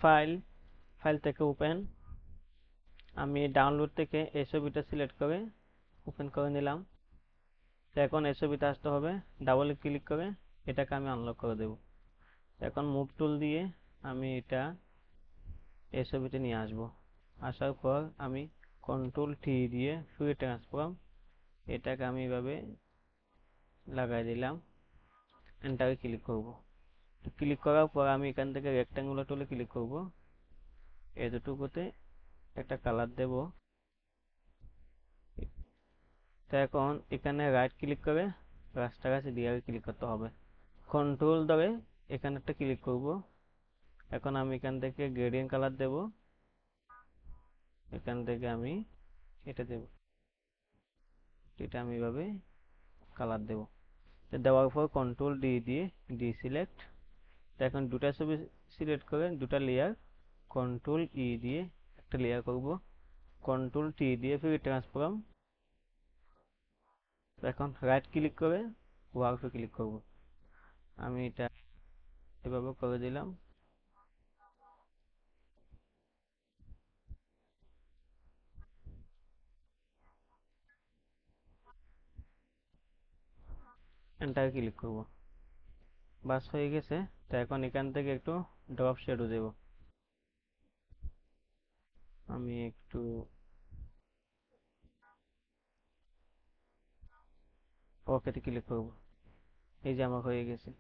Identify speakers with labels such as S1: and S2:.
S1: File, file থেকে open, আমি download থেকে এই ছবিটা সিলেক্ট করে ওপেন করে নিলাম। তো এখন এই ছবিটা আসতে হবে, ডাবল ক্লিক করে এটাকে আমি আনলক করে দেব। এখন মুভ টুল দিয়ে আমি এটা এই ছবিতে নিয়ে আসব। আসার পর আমি কন্ট্রোল টি দিয়ে ফ্রি ট্রান্সফর্ম এটাকে আমি এভাবে লাগাই দিলাম, এন্টারে ক্লিক করব। ক্লিক করার পর আমি এখান থেকে রেক্ট্যাঙ্গুলার টুলে ক্লিক করব, এই দুটোতে একটা কালার দেব। তো এখন এখানে রাইট ক্লিক করে রাস্টার আছে দিয়ে ক্লিক করতে হবে, কন্ট্রোল ধরে এখানে একটা ক্লিক করব। এখন আমি এখান থেকে গ্রেডিয়েন্ট কালার দেব, এখান থেকে আমি এটা দেব, এটা আমি এভাবে কালার দেব। দেওয়ার পর কন্ট্রোল ডি দিয়ে ডিসিলেক্ট। এখন দুটা ছবি সিলেক্ট করে দুটা লেয়ার কন্ট্রোল ই দিয়ে একটা লেয়ার করব, কন্ট্রোল টি দিয়ে ফ্রি ট্রান্সফর্ম। এখন রাইট ক্লিক করে ওয়ার্কে ক্লিক করব, আমি এটা এভাবে করে দিলাম। এন্টার ক্লিক করব, বাস হয়ে গেছে। তো এখন এখান থেকে একটু ড্রপ শ্যাডো দেব, আমি একটু ওকেতে ক্লিক করব। এই যে আমার হয়ে গেছে।